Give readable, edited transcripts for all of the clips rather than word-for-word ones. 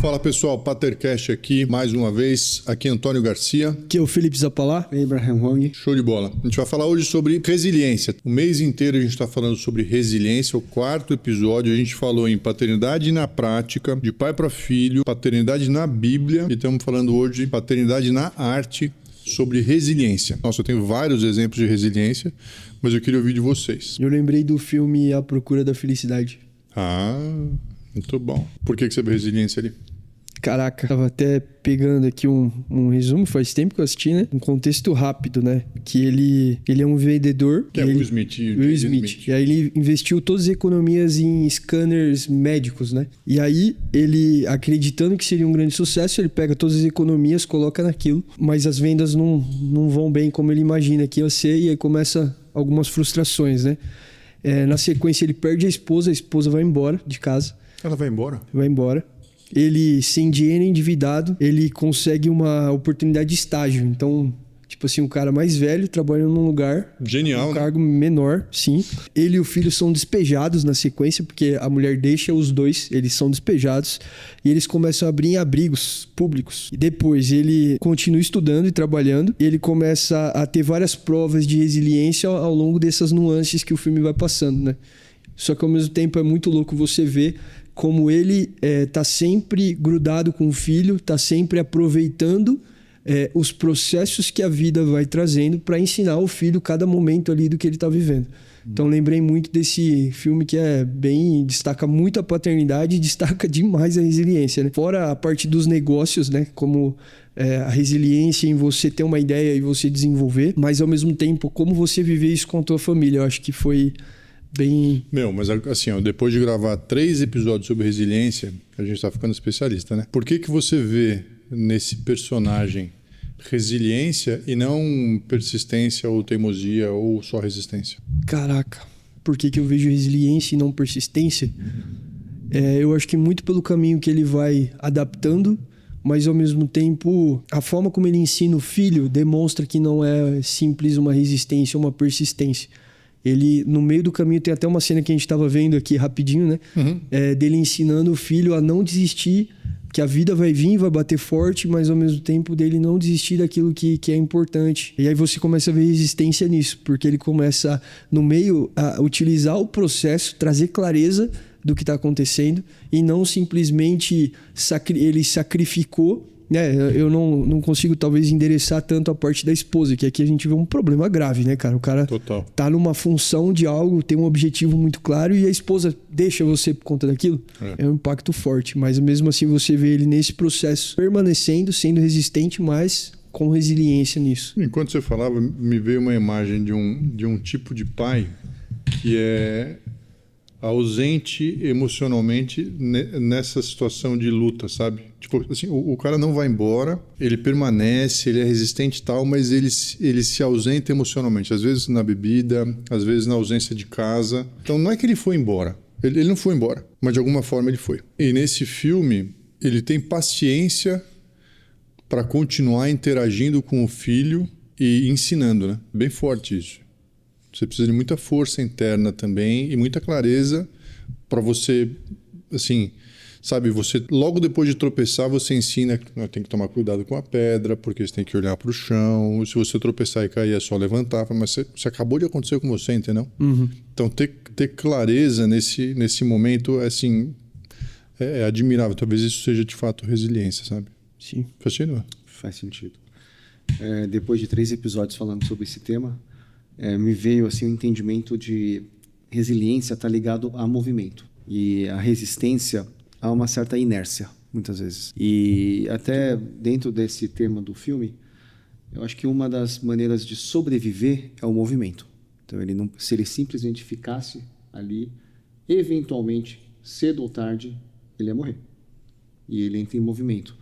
Fala pessoal, Patercast aqui, mais uma vez, aqui Antônio Garcia. Aqui é o Felipe Zapalá. Abraham Wong. Show de bola. A gente vai falar hoje sobre resiliência. O mês inteiro a gente está falando sobre resiliência. O quarto episódio a gente falou em paternidade na prática, de pai para filho, paternidade na Bíblia. E estamos falando hoje de paternidade na arte, sobre resiliência. Nossa, eu tenho vários exemplos de resiliência, mas eu queria ouvir de vocês. Eu lembrei do filme A Procura da Felicidade. Ah, muito bom. Por que você vê resiliência ali? Caraca, tava até pegando aqui um resumo, faz tempo que eu assisti, né? Um contexto rápido, né? Que ele é um vendedor. Que é Will Smith. Will Smith. E aí ele investiu todas as economias em scanners médicos, né? E aí ele, acreditando que seria um grande sucesso, ele pega todas as economias, coloca naquilo, mas as vendas não vão bem como ele imagina que ia ser, e aí começa algumas frustrações, né? Na sequência ele perde a esposa vai embora de casa. Ela vai embora? Vai embora. Ele, sem dinheiro, endividado, ele consegue uma oportunidade de estágio. Então, tipo assim, um cara mais velho trabalhando num lugar... Genial, um cargo menor, sim. Ele e o filho são despejados na sequência, porque a mulher deixa os dois, eles são despejados. E eles começam a abrir em abrigos públicos. E depois ele continua estudando e trabalhando. E ele começa a ter várias provas de resiliência ao longo dessas nuances que o filme vai passando, né? Só que ao mesmo tempo é muito louco você ver como ele tá sempre grudado com o filho, tá sempre aproveitando os processos que a vida vai trazendo para ensinar o filho cada momento ali do que ele tá vivendo. Então lembrei muito desse filme que destaca muito a paternidade e destaca demais a resiliência, né? Fora a parte dos negócios, né? Como a resiliência em você ter uma ideia e você desenvolver, mas ao mesmo tempo como você viver isso com a tua família. Eu acho que foi bem... Mas assim, ó, depois de gravar 3 episódios sobre resiliência, a gente tá ficando especialista, né? Por que você vê nesse personagem resiliência e não persistência ou teimosia ou só resistência? Caraca, por que eu vejo resiliência e não persistência? Eu acho que muito pelo caminho que ele vai adaptando, mas ao mesmo tempo a forma como ele ensina o filho demonstra que não é simples uma resistência ou uma persistência. Ele, no meio do caminho, tem até uma cena que a gente estava vendo aqui rapidinho, né? Uhum. Dele ensinando o filho a não desistir, que a vida vai vir, vai bater forte, mas ao mesmo tempo dele não desistir daquilo que é importante. E aí você começa a ver resistência nisso, porque ele começa, no meio, a utilizar o processo, trazer clareza do que está acontecendo, e não simplesmente ele sacrificou, né? Eu não consigo talvez endereçar tanto a parte da esposa, que aqui a gente vê um problema grave, né, cara? O cara Total. Tá numa função de algo, tem um objetivo muito claro, e a esposa deixa você por conta daquilo. É um impacto forte, mas mesmo assim você vê ele nesse processo permanecendo, sendo resistente, mas com resiliência nisso. Enquanto você falava, me veio uma imagem de um tipo de pai que é ausente emocionalmente nessa situação de luta, sabe? Tipo assim, o cara não vai embora, ele permanece, ele é resistente e tal, mas ele se ausenta emocionalmente. Às vezes na bebida, às vezes na ausência de casa. Então não é que ele foi embora. Ele não foi embora, mas de alguma forma ele foi. E nesse filme, ele tem paciência para continuar interagindo com o filho e ensinando, né? Bem forte isso. Você precisa de muita força interna também e muita clareza para você, assim, sabe, você logo depois de tropeçar, você ensina que tem que tomar cuidado com a pedra, porque você tem que olhar para o chão, se você tropeçar e cair é só levantar, mas você acabou de acontecer com você, entendeu? Uhum. Então ter clareza nesse momento, assim, é admirável. Talvez isso seja de fato resiliência, sabe? Sim. Faz sentido? Faz sentido. Depois de 3 episódios falando sobre esse tema, me veio assim, o entendimento de resiliência está ligado a movimento. E a resistência a uma certa inércia, muitas vezes. E até dentro desse tema do filme, eu acho que uma das maneiras de sobreviver é o movimento. Então, se ele simplesmente ficasse ali, eventualmente, cedo ou tarde, ele ia morrer. E ele entra em movimento.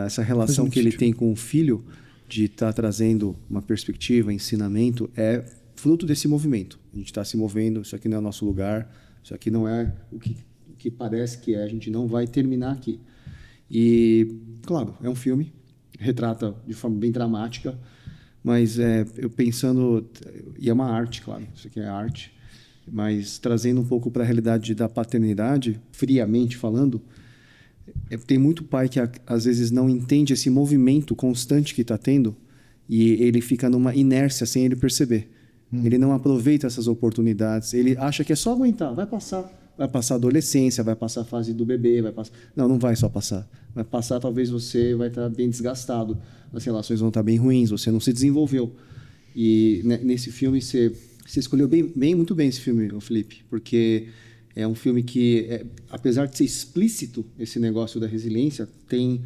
Essa relação que ele tem com o filho, de estar trazendo uma perspectiva, ensinamento, é fruto desse movimento. A gente está se movendo, isso aqui não é o nosso lugar, isso aqui não é o que parece que é, a gente não vai terminar aqui. E, claro, é um filme, retrata de forma bem dramática, mas eu pensando, e é uma arte, claro, isso aqui é arte, mas trazendo um pouco para a realidade da paternidade, friamente falando, Tem muito pai que às vezes não entende esse movimento constante que está tendo e ele fica numa inércia sem ele perceber. Ele não aproveita essas oportunidades. Ele acha que é só aguentar, vai passar. Vai passar a adolescência, vai passar a fase do bebê, vai passar... Não vai só passar. Vai passar, talvez você vai estar bem desgastado, as relações vão estar bem ruins, você não se desenvolveu. E nesse filme, você escolheu muito bem esse filme, Felipe, porque é um filme que, apesar de ser explícito, esse negócio da resiliência, tem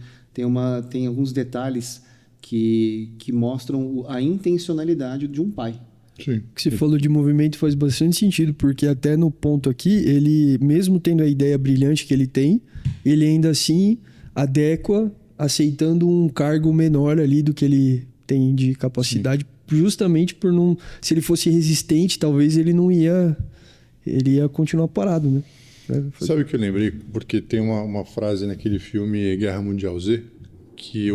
alguns detalhes que mostram a intencionalidade de um pai. Sim. O que você falou de movimento faz bastante sentido, porque até no ponto aqui, ele, mesmo tendo a ideia brilhante que ele tem, ele ainda assim adequa, aceitando um cargo menor ali do que ele tem de capacidade, justamente por não... Se ele fosse resistente, talvez ele não ia... Ele ia continuar parado, né? Sabe o que eu lembrei? Porque tem uma frase naquele filme Guerra Mundial Z, que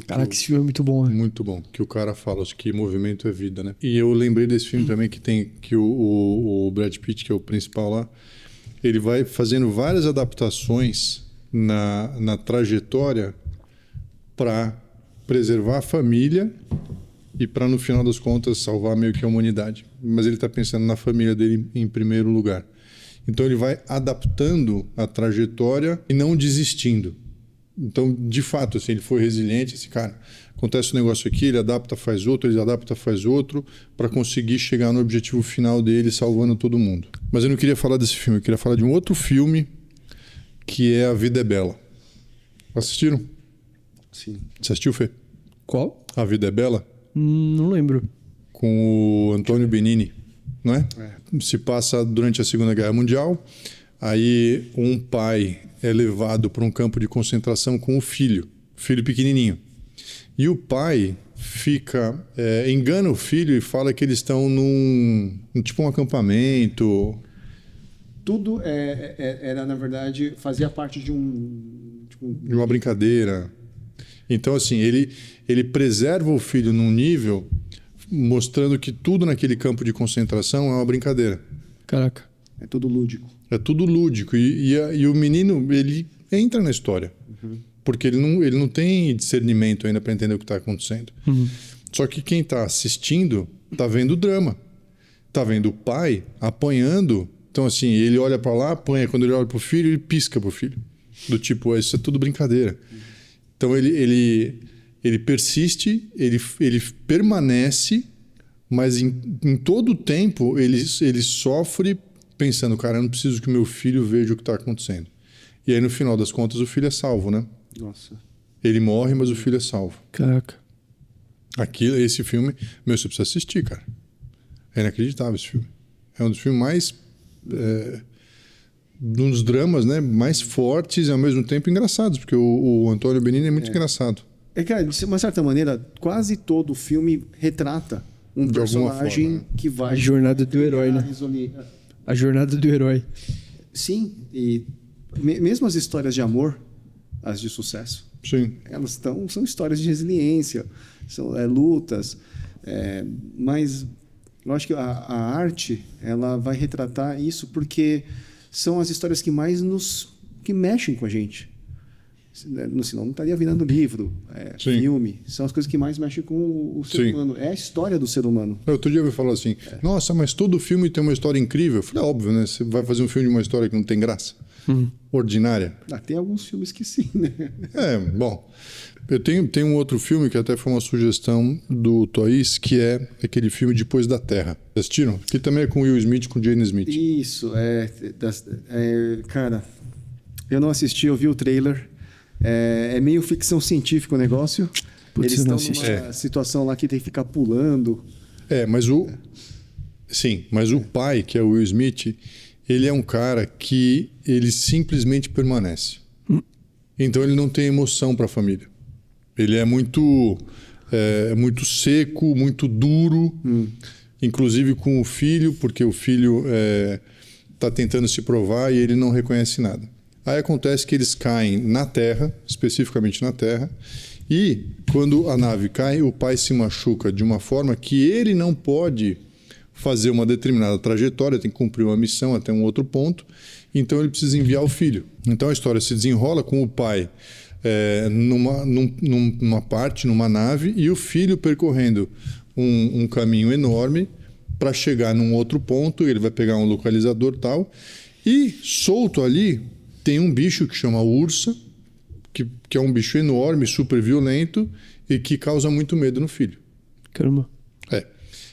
Caraca, esse filme é muito bom, né? Muito bom, que o cara fala que movimento é vida, né? E eu lembrei desse filme também que o Brad Pitt, que é o principal lá, ele vai fazendo várias adaptações na trajetória para preservar a família e para, no final das contas, salvar meio que a humanidade. Mas ele está pensando na família dele em primeiro lugar. Então ele vai adaptando a trajetória e não desistindo. Então, de fato, assim, ele foi resiliente, esse cara, acontece um negócio aqui, ele adapta, faz outro, ele adapta, faz outro, para conseguir chegar no objetivo final dele, salvando todo mundo. Mas eu não queria falar desse filme, eu queria falar de um outro filme, que é A Vida é Bela. Assistiram? Sim. Você assistiu, Fê? Qual? A Vida é Bela? Não lembro. Com o Antônio Benigni, não é? Se passa durante a Segunda Guerra Mundial, aí um pai é levado para um campo de concentração com o filho pequenininho. E o pai engana o filho e fala que eles estão num tipo um acampamento. Tudo era, na verdade, fazia parte de uma brincadeira. Então, assim, ele preserva o filho num nível mostrando que tudo naquele campo de concentração é uma brincadeira. Caraca. É tudo lúdico. É tudo lúdico. E o menino, ele entra na história. Porque ele não tem discernimento ainda para entender o que está acontecendo. Só que quem está assistindo está vendo o drama. Está vendo o pai apanhando. Então, assim, ele olha para lá, apanha. Quando ele olha para o filho, ele pisca para o filho. Do tipo, isso é tudo brincadeira. Então, ele persiste, ele permanece, mas em todo o tempo ele sofre pensando, cara, eu não preciso que o meu filho veja o que está acontecendo. E aí, no final das contas, o filho é salvo, né? Nossa. Ele morre, mas o filho é salvo. Caraca. Esse filme, você precisa assistir, cara. É inacreditável esse filme. É um dos filmes mais... um dos dramas, né, mais fortes e ao mesmo tempo engraçados, porque o Antônio Benigni é muito engraçado. Cara, de uma certa maneira, quase todo filme retrata um De personagem forma, né? que vai... A jornada do herói, né? A jornada do herói. Sim, e mesmo as histórias de amor, as de sucesso, Sim. elas são histórias de resiliência, são lutas, mas eu acho que a arte ela vai retratar isso porque são as histórias que mais que mexem com a gente. Senão não estaria virando livro, filme. São as coisas que mais mexem com o ser humano. É a história do ser humano. Outro dia eu falei assim, nossa, mas todo filme tem uma história incrível. Eu falei, óbvio, né? Você vai fazer um filme de uma história que não tem graça? Ordinária? Tem alguns filmes que sim, né? Bom. Eu tenho um outro filme que até foi uma sugestão do Toís, que é aquele filme Depois da Terra. Assistiram? Que também é com Will Smith e com Jane Smith. Isso, cara, eu não assisti, eu vi o trailer. É meio ficção científica o negócio. Eles estão numa situação lá que tem que ficar pulando. Mas o pai, que é o Will Smith, ele é um cara que ele simplesmente permanece. Então ele não tem emoção para a família. Ele é muito seco, muito duro, inclusive com o filho, porque o filho está tentando se provar e ele não reconhece nada. Aí acontece que eles caem na Terra, especificamente na Terra, e quando a nave cai, o pai se machuca de uma forma que ele não pode fazer uma determinada trajetória, tem que cumprir uma missão até um outro ponto, então ele precisa enviar o filho. Então a história se desenrola com o pai numa nave, e o filho percorrendo um caminho enorme para chegar num outro ponto. Ele vai pegar um localizador tal, e solto ali tem um bicho que chama ursa, que é um bicho enorme, super violento, e que causa muito medo no filho. Caramba.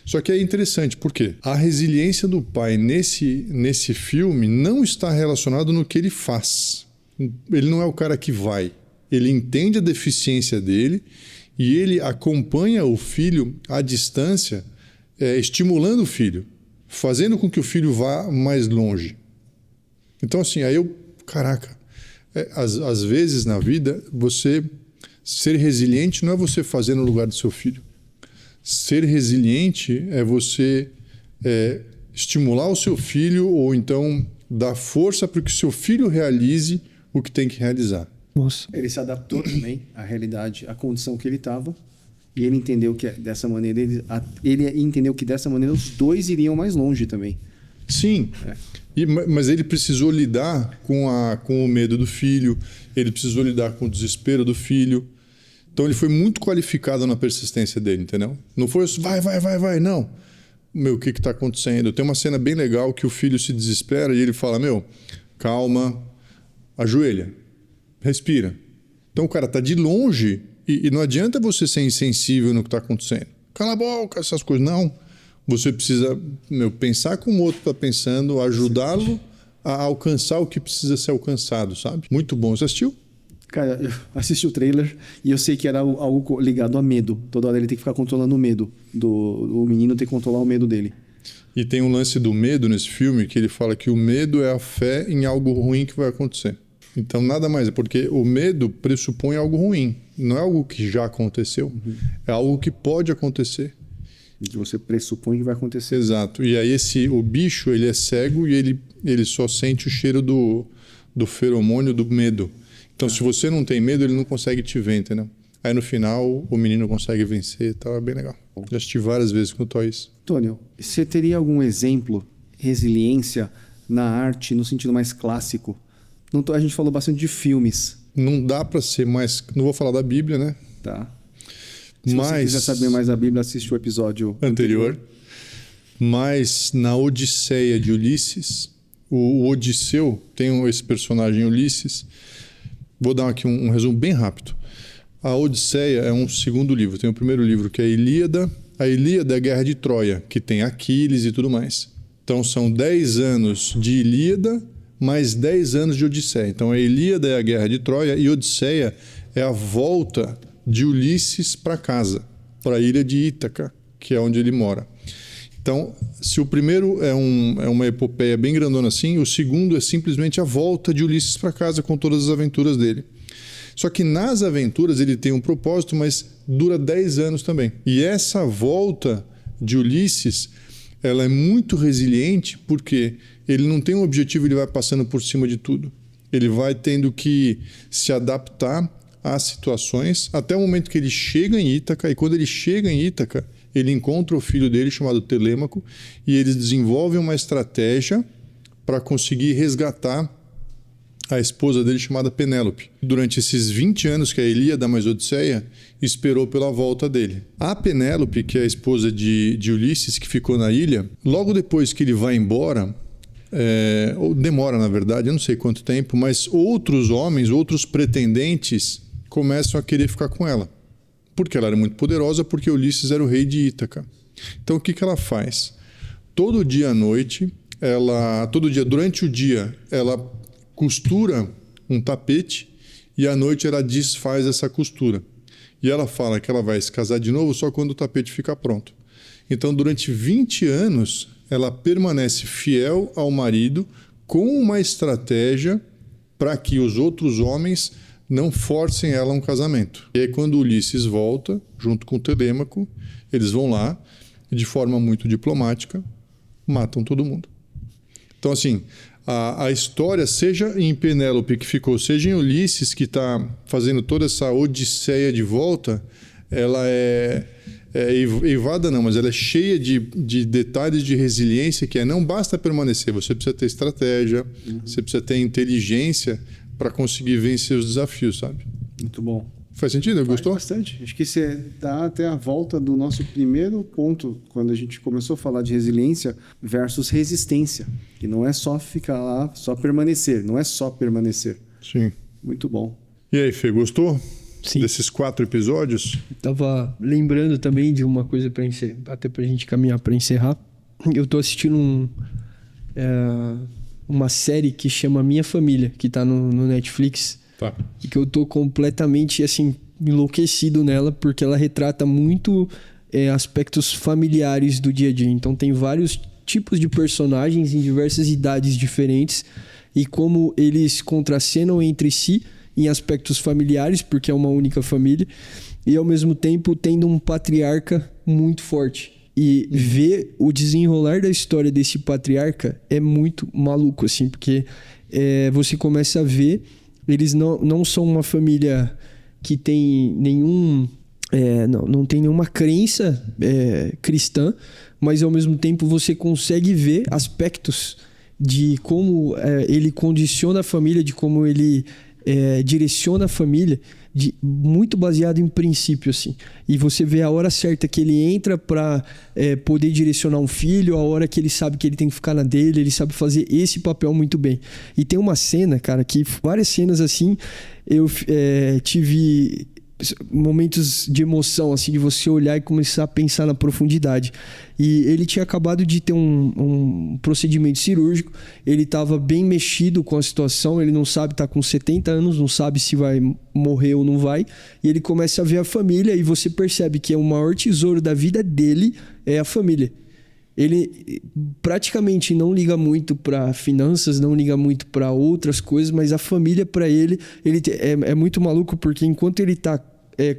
Só que é interessante, porque a resiliência do pai nesse filme não está relacionado no que ele faz. Ele não é o cara que vai. Ele entende a deficiência dele e ele acompanha o filho à distância, estimulando o filho, fazendo com que o filho vá mais longe. Então, assim, caraca, às vezes na vida, você ser resiliente não é você fazer no lugar do seu filho. Ser resiliente é você estimular o seu filho, ou então dar força para que o seu filho realize o que tem que realizar. Nossa. Ele se adaptou também à realidade, à condição que ele estava, e ele entendeu que dessa maneira ele entendeu que dessa maneira os dois iriam mais longe também. Sim, mas ele precisou lidar com o medo do filho, ele precisou lidar com o desespero do filho. Então ele foi muito qualificado na persistência dele, entendeu? Não foi assim, vai, não. O que está acontecendo? Tem uma cena bem legal que o filho se desespera e ele fala, calma, ajoelha, respira. Então o cara está de longe e não adianta você ser insensível no que está acontecendo. Cala a boca, essas coisas. Não. Você precisa pensar como o outro está pensando, ajudá-lo a alcançar o que precisa ser alcançado, sabe? Muito bom. Você assistiu? Cara, eu assisti o trailer e eu sei que era algo ligado a medo. Toda hora ele tem que ficar controlando o medo. O menino tem que controlar o medo dele. E tem um lance do medo nesse filme, que ele fala que o medo é a fé em algo ruim que vai acontecer. Então nada mais, porque o medo pressupõe algo ruim. Não é algo que já aconteceu, é algo que pode acontecer. E que você pressupõe que vai acontecer. Exato. E aí o bicho, ele é cego e ele só sente o cheiro do feromônio do medo. Então, se você não tem medo, ele não consegue te ver, entendeu? Aí, no final, o menino consegue vencer e tal. É bem legal. Já assisti várias vezes com o Toys. Antônio, você teria algum exemplo, resiliência, na arte, no sentido mais clássico? A gente falou bastante de filmes. Não dá para ser mais... Não vou falar da Bíblia, né? Tá. Se você quiser saber mais da Bíblia, assiste o episódio anterior. Mas na Odisseia de Ulisses, o Odisseu tem esse personagem Ulisses. Vou dar aqui um resumo bem rápido. A Odisseia é um segundo livro. Tem o primeiro livro, que é a Ilíada. A Ilíada é a Guerra de Troia, que tem Aquiles e tudo mais. Então são 10 anos de Ilíada, mais 10 anos de Odisseia. Então a Ilíada é a Guerra de Troia e Odisseia é a volta de Ulisses para casa, para a ilha de Ítaca, que é onde ele mora. Então, se o primeiro é uma epopeia bem grandona assim, o segundo é simplesmente a volta de Ulisses para casa com todas as aventuras dele. Só que nas aventuras ele tem um propósito, mas dura 10 anos também. E essa volta de Ulisses, ela é muito resiliente porque ele não tem um objetivo, ele vai passando por cima de tudo. Ele vai tendo que se adaptar às situações até o momento que ele chega em Ítaca, e quando ele chega em Ítaca, ele encontra o filho dele chamado Telêmaco e eles desenvolvem uma estratégia para conseguir resgatar a esposa dele chamada Penélope. Durante esses 20 anos que a Ilíada mais Odisseia esperou pela volta dele. A Penélope, que é a esposa de Ulisses, que ficou na ilha, logo depois que ele vai embora, ou demora na verdade, eu não sei quanto tempo, mas outros homens, outros pretendentes começam a querer ficar com ela. Porque ela era muito poderosa, porque Ulisses era o rei de Ítaca. Então o que ela faz? Todo dia à noite, durante o dia, ela costura um tapete e à noite ela desfaz essa costura. E ela fala que ela vai se casar de novo só quando o tapete ficar pronto. Então durante 20 anos, ela permanece fiel ao marido com uma estratégia para que os outros homens não forcem ela a um casamento. E aí quando Ulisses volta, junto com Telêmaco, eles vão lá e de forma muito diplomática matam todo mundo. Então assim, a história, seja em Penélope que ficou, seja em Ulisses que está fazendo toda essa odisseia de volta, ela é eivada não, mas ela é cheia de detalhes de resiliência que não basta permanecer, você precisa ter estratégia, você precisa ter inteligência para conseguir vencer os desafios, sabe? Muito bom. Faz sentido? Gostou? Bastante. Acho que você dá até a volta do nosso primeiro ponto, quando a gente começou a falar de resiliência versus resistência. Que não é só ficar lá, só permanecer. Não é só permanecer. Sim. Muito bom. E aí, Fê, gostou? Sim. Desses 4 episódios? Tava lembrando também de uma coisa até pra gente caminhar para encerrar. Eu tô assistindo uma série que chama Minha Família, que tá no Netflix. Tá. E que eu tô completamente, assim, enlouquecido nela, porque ela retrata muito aspectos familiares do dia a dia. Então tem vários tipos de personagens em diversas idades diferentes e como eles contracenam entre si em aspectos familiares, porque é uma única família, e ao mesmo tempo tendo um patriarca muito forte. E ver o desenrolar da história desse patriarca é muito maluco, assim, porque você começa a ver, eles não são uma família que tem não tem nenhuma crença cristã, mas ao mesmo tempo você consegue ver aspectos de como ele condiciona a família, de como ele direciona a família, muito baseado em princípio, assim. E você vê a hora certa que ele entra para poder direcionar um filho, a hora que ele sabe que ele tem que ficar na dele, ele sabe fazer esse papel muito bem. E tem uma cena, cara, que várias cenas assim, eu tive momentos de emoção, assim, de você olhar e começar a pensar na profundidade. E ele tinha acabado de ter um procedimento cirúrgico, ele estava bem mexido com a situação, ele não sabe, tá com 70 anos, não sabe se vai morrer ou não vai, e ele começa a ver a família e você percebe que o maior tesouro da vida dele é a família. Ele praticamente não liga muito para finanças, não liga muito para outras coisas, mas a família para ele é muito maluco, porque enquanto ele tá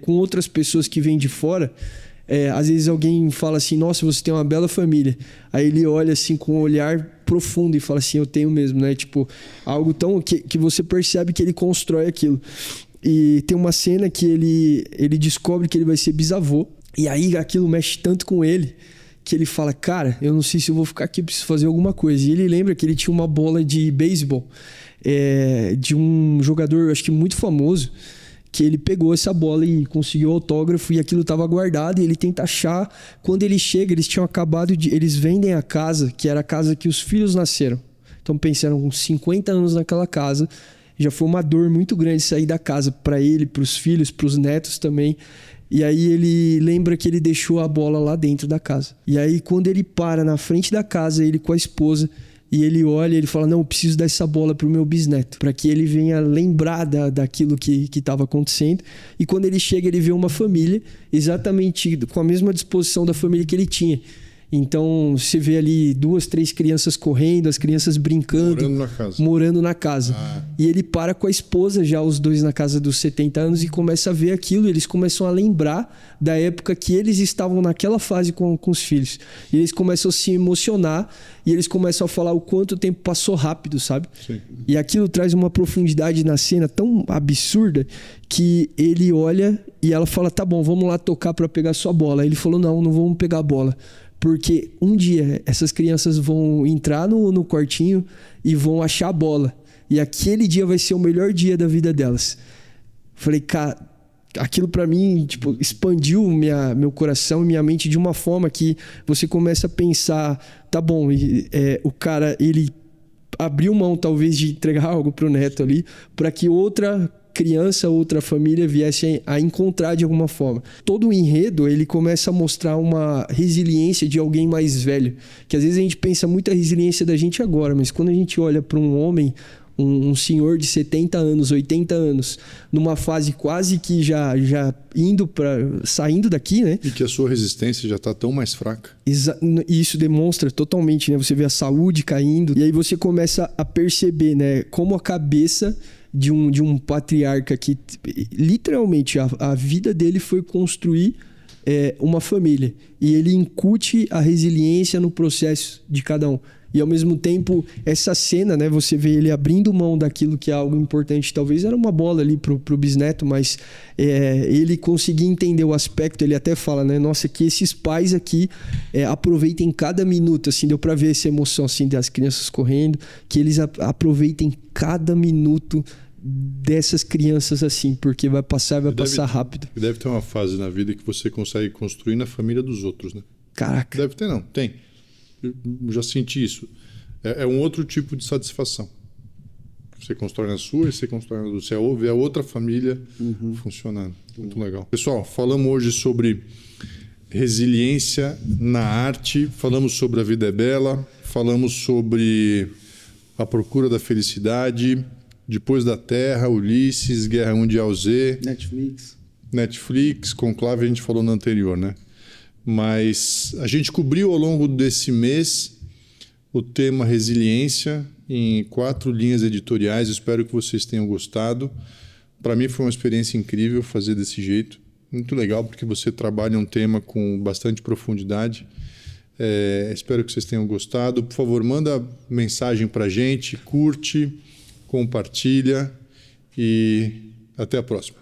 com outras pessoas que vêm de fora, às vezes alguém fala assim, nossa, você tem uma bela família. Aí ele olha assim com um olhar profundo e fala assim, eu tenho mesmo, né? Tipo, algo tão que você percebe que ele constrói aquilo. E tem uma cena que ele descobre que ele vai ser bisavô, e aí aquilo mexe tanto com ele, que ele fala, cara, eu não sei se eu vou ficar aqui, preciso fazer alguma coisa. E ele lembra que ele tinha uma bola de beisebol de um jogador, acho que muito famoso, que ele pegou essa bola e conseguiu autógrafo e aquilo estava guardado e ele tenta achar. Quando ele chega, eles vendem a casa, que era a casa que os filhos nasceram. Então pensaram, com 50 anos naquela casa, já foi uma dor muito grande sair da casa para ele, para os filhos, para os netos também. E aí ele lembra que ele deixou a bola lá dentro da casa. E aí quando ele para na frente da casa, ele com a esposa, e ele olha e ele fala, não, eu preciso dar essa bola pro meu bisneto, para que ele venha lembrar daquilo que estava acontecendo. E quando ele chega, ele vê uma família exatamente com a mesma disposição da família que ele tinha. Então você vê ali 2, 3 crianças correndo, as crianças brincando, morando na casa. E ele para com a esposa, já os dois na casa dos 70 anos, e começa a ver aquilo. E eles começam a lembrar da época que eles estavam naquela fase com os filhos. E eles começam a se emocionar e eles começam a falar o quanto o tempo passou rápido, sabe? Sim. E aquilo traz uma profundidade na cena tão absurda que ele olha e ela fala, tá bom, vamos lá tocar para pegar sua bola. Aí ele falou, não vamos pegar a bola. Porque um dia essas crianças vão entrar no quartinho e vão achar a bola. E aquele dia vai ser o melhor dia da vida delas. Falei, cara, aquilo pra mim, tipo, expandiu meu coração e minha mente de uma forma que você começa a pensar, tá bom, o cara, ele abriu mão talvez de entregar algo pro neto ali, para que outra criança, outra família viesse a encontrar de alguma forma. Todo o enredo, ele começa a mostrar uma resiliência de alguém mais velho, que às vezes a gente pensa muito a resiliência da gente agora, mas quando a gente olha para um homem, um senhor de 70 anos, 80 anos, numa fase quase que já saindo daqui, né? E que a sua resistência já está tão mais fraca. E isso demonstra totalmente, né? Você vê a saúde caindo, e aí você começa a perceber, né? Como a cabeça de um patriarca que literalmente a vida dele foi construir uma família. E ele incute a resiliência no processo de cada um. E ao mesmo tempo, essa cena, né, você vê ele abrindo mão daquilo que é algo importante. Talvez era uma bola ali pro bisneto, mas ele conseguia entender o aspecto. Ele até fala, né, nossa, que esses pais aqui aproveitem cada minuto, assim, deu para ver essa emoção assim das crianças correndo, que eles aproveitem cada minuto dessas crianças assim, porque vai passar rápido. Deve ter uma fase na vida que você consegue construir na família dos outros, né? Caraca. Deve ter, não. Tem. Eu já senti isso. É um outro tipo de satisfação. Você constrói na sua e você constrói na do céu. Vê a outra família funcionando. Muito legal. Pessoal, falamos hoje sobre resiliência na arte, falamos sobre A Vida é Bela, falamos sobre A Procura da Felicidade, Depois da Terra, Ulisses, Guerra Mundial Z, Netflix, Conclave, a gente falou no anterior, né? Mas a gente cobriu ao longo desse mês o tema resiliência em 4 linhas editoriais. Espero que vocês tenham gostado. Para mim foi uma experiência incrível fazer desse jeito. Muito legal, porque você trabalha um tema com bastante profundidade. Espero que vocês tenham gostado. Por favor, manda mensagem para a gente, curte, compartilha e até a próxima.